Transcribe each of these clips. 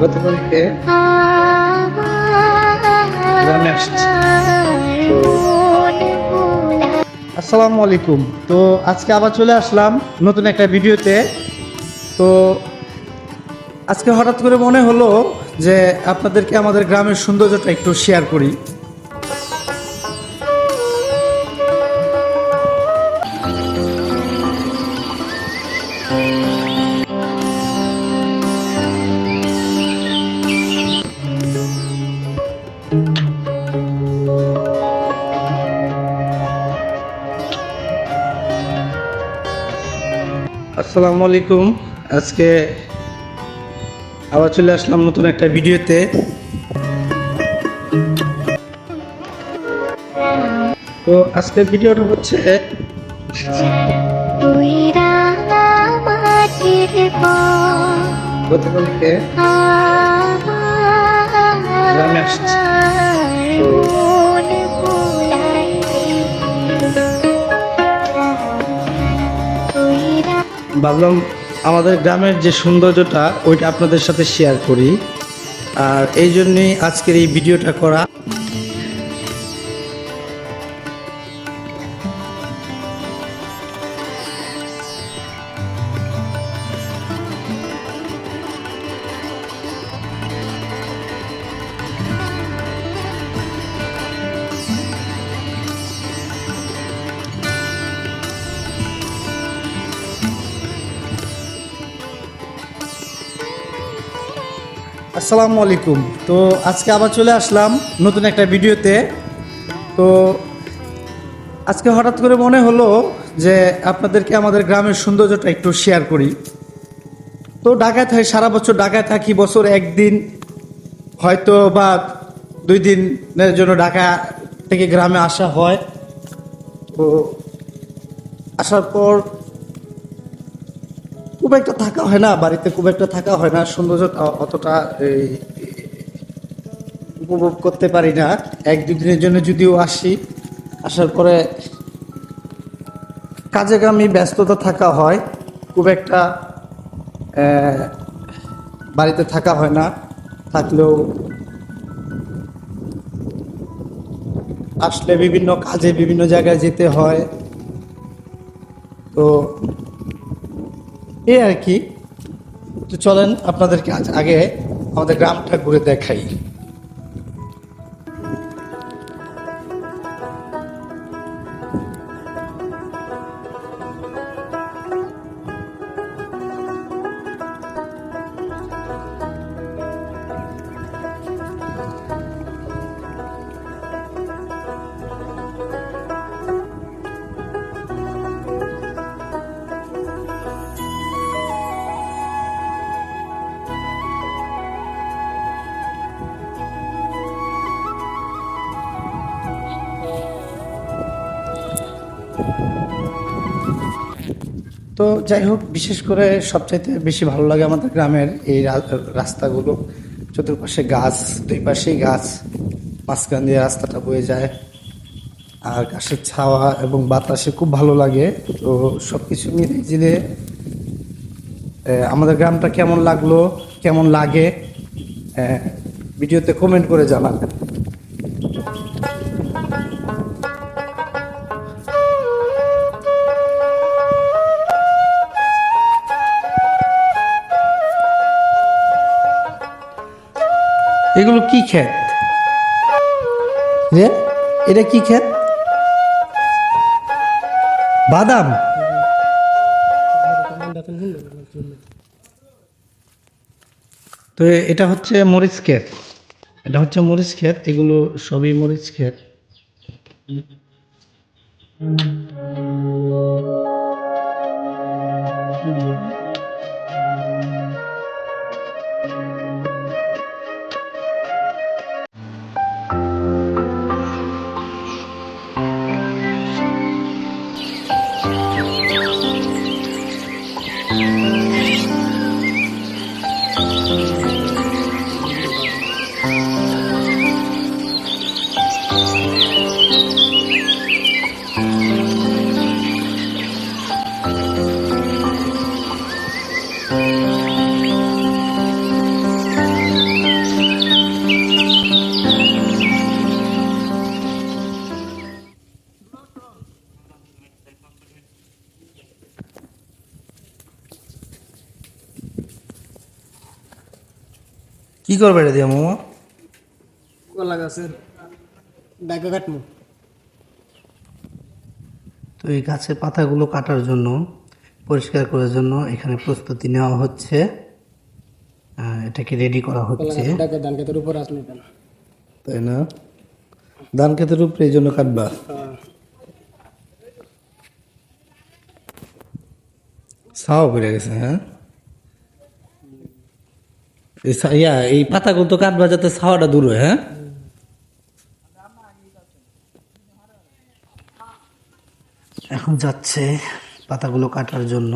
গতকালকে গ্রামে আসছি। আসসালামু আলাইকুম। তো আজকে আবার চলে আসলাম নতুন একটা ভিডিওতে। তো আজকে হঠাৎ করে মনে হলো যে আপনাদেরকে আমাদের গ্রামের সৌন্দর্যটা একটু শেয়ার করি। আসসালামু আলাইকুম। আজকে আবার চলে আসলাম নতুন একটা ভিডিওতে। তো আজকের ভিডিওটা হচ্ছে গতকালকে গ্রামে আসছি। ভাবলাম আমাদের গ্রামের যে সৌন্দর্যটা ওইটা আপনাদের সাথে শেয়ার করি, আর এই জন্যই আজকের এই ভিডিওটা করা। আসসালামু আলাইকুম। তো আজকে আবার চলে আসলাম নতুন একটা ভিডিওতে। তো আজকে হঠাৎ করে মনে হলো যে আপনাদেরকে আমাদের গ্রামের সৌন্দর্যটা একটু শেয়ার করি। তো ঢাকায় থাকি, সারা বছর ঢাকায় থাকি, বছর একদিন হয়তো বা 2 দিনের জন্য ঢাকা থেকে গ্রামে আসা হয়। তো আসার পর খুব একটা থাকা হয় না, বাড়িতে খুব একটা থাকা হয় না, সৌন্দর্যটা অতটা উপভোগ করতে পারি না। 1-2 দিনের জন্য যদিও আসি, আসার পরে কাজে কামে ব্যস্ততা থাকা হয়, খুব একটা বাড়িতে থাকা হয় না। থাকলেও আসলে বিভিন্ন কাজে বিভিন্ন জায়গায় যেতে হয়। তো এই আর কি। তো চলেন আপনাদেরকে আগে আমাদের গ্রামটা ঘুরে দেখাই। তো যাই হোক, বিশেষ করে সবচাইতে বেশি ভালো লাগে আমাদের গ্রামের এই রাস্তাগুলো। চতুর্পাশে গাছ, দুই পাশেই গাছ, মাঝখান দিয়ে রাস্তাটা বয়ে যায়, আর গাছের ছাওয়া এবং বাতাসে খুব ভালো লাগে। তো সব কিছু মিলে জিলে আমাদের গ্রামটা কেমন লাগলো, কেমন লাগে, ভিডিওতে কমেন্ট করে জানাবেন। এগুলো কি ক্ষেত রে? এটা কি ক্ষেত? বাদাম? তো এটা হচ্ছে মরিচ ক্ষেত, এটা হচ্ছে মরিচ ক্ষেত, এগুলো সবই মরিচ ক্ষেত। কি করবে এটা দিয়ে মামা? কলা গাছের ডাকা কাটমু। তো এই গাছের পাতাগুলো কাটার জন্য, পরিষ্কার করার জন্য এখানে প্রস্তুতি নেওয়া হচ্ছে। এটাকে রেডি করা কলা হচ্ছে, গাছের ডাকা ধান খেতের উপর আসলে কেন? তাই না? ধান ক্ষেতের উপরে এই জন্য কাটবা। ছাও পড়ে গেছে, হ্যাঁ। এই পাতাগুলো তো কাটবা যাতে ছাওয়াটা দূর হয়, হ্যাঁ। এখন যাচ্ছে পাতাগুলো কাটার জন্য।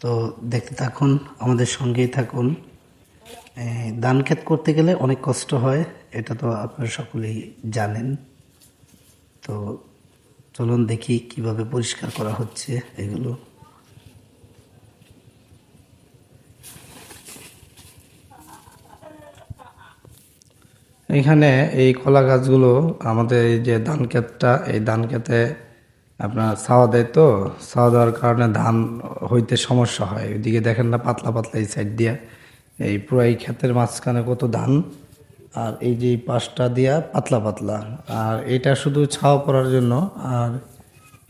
তো দেখতে থাকুন, আমাদের সঙ্গেই থাকুন। ধান ক্ষেত করতে গেলে অনেক কষ্ট হয়, এটা তো আপনারা সকলেই জানেন। তো চলুন দেখি কিভাবে পরিষ্কার করা হচ্ছে এগুলো। এখানে এই কলা গাছগুলো, আমাদের এই যে ধান ক্ষেতটা, এই ধান ক্ষেতে আপনার ছাওয়া দেয়, তো ছাওয়া দেওয়ার কারণে ধান হইতে সমস্যা হয়। ওইদিকে দেখেন না, পাতলা পাতলা এই সাইড দিয়া, এই পুরো এই ক্ষেতের মাঝখানে কত ধান, আর এই যে এই পাশটা দিয়া পাতলা পাতলা। আর এটা শুধু ছাওয়া করার জন্য, আর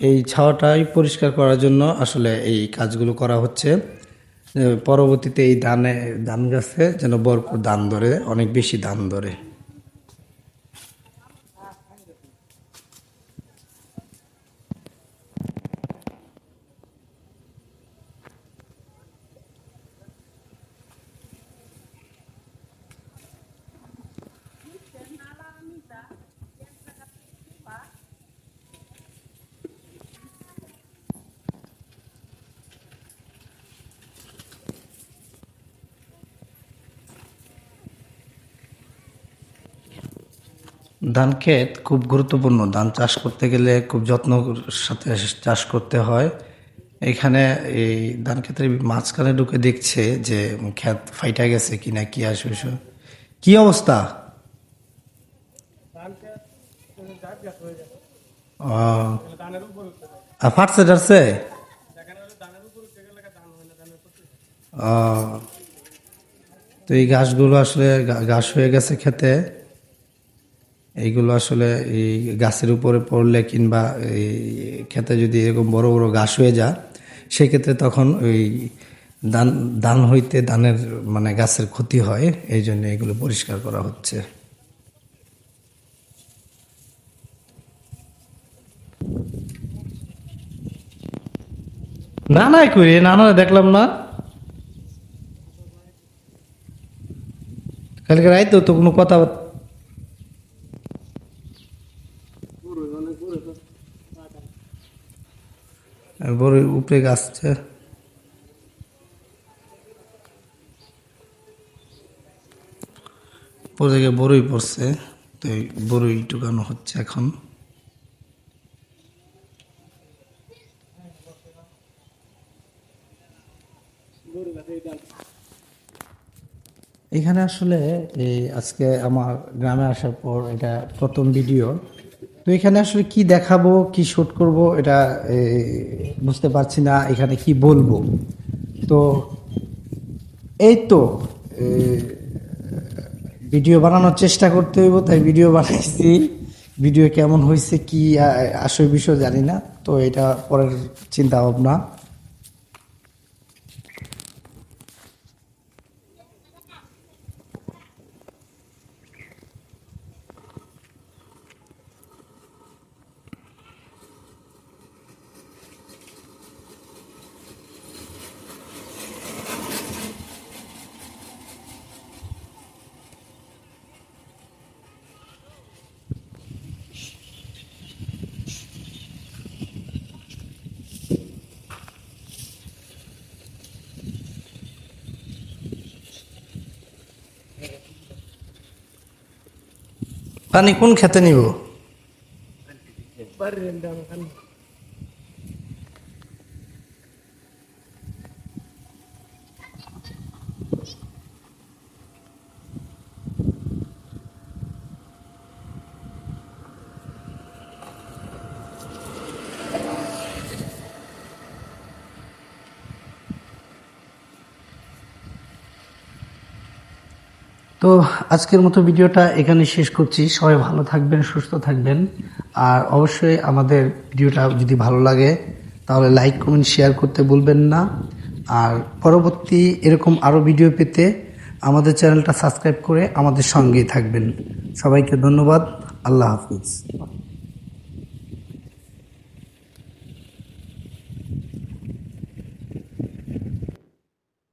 এই ছাওয়াটাই পরিষ্কার করার জন্য আসলে এই কাজগুলো করা হচ্ছে। পরবর্তীতে এই ধান গাছে যেন ভরপুর ধান ধরে, অনেক বেশি ধান ধরে। ধান ক্ষেত খুব গুরুত্বপূর্ণ। ধান চাষ করতে গেলে খুব যত্নর সাথে চাষ করতে হয়। এখানে এই ধান ক্ষেতের মাঝখানে ঢুকে দেখছে যে ক্ষেত ফাইটা গেছে কিনা, কি আসবে, কি অবস্থা। ও, আর ফাটছে টাটছে। ও, তো এই ঘাসগুলো আসলে ঘাস হয়ে গেছে খেতে। এইগুলো আসলে এই গাছের উপরে পড়লে, কিংবা এই খেতে যদি এরকম বড় বড় ঘাস হয়ে যায়, সেক্ষেত্রে তখন ওই ধান ধান হইতে ধানের মানে গাছের ক্ষতি হয়। এই জন্য এগুলো পরিষ্কার করা হচ্ছে। না নাই করি, না দেখলাম না। কালকে রাইতো তো কোনো কথা, বড় উপরে গাছছে, পরে গিয়ে বড়ই পড়ছে। তো এই বড়ই টুকানো হচ্ছে এখন। এখানে আসলে এই আজকে আমার গ্রামে আসার পর এটা প্রথম ভিডিও। তো এখানে আসলে কি দেখাবো, কি শুট করব, এটা বুঝতে পারছি না, এখানে কি বলবো। তো এই তো ভিডিও বানানোর চেষ্টা করতে হইব, তাই ভিডিও বানাইছি। ভিডিও কেমন হয়েছে কি আসল বিষয় জানি না, তো এটা পরের চিন্তা ভাবনা। পানি কোন খেতে নিব? তো আজকের মতো ভিডিওটা এখানে শেষ করছি। সবাই ভালো থাকবেন, সুস্থ থাকবেন। আর অবশ্যই আমাদের ভিডিওটা যদি ভালো লাগে তাহলে লাইক, কমেন্ট, শেয়ার করতে ভুলবেন না। আর পরবর্তী এরকম আরও ভিডিও পেতে আমাদের চ্যানেলটা সাবস্ক্রাইব করে আমাদের সঙ্গেই থাকবেন। সবাইকে ধন্যবাদ। আল্লাহ হাফিজ।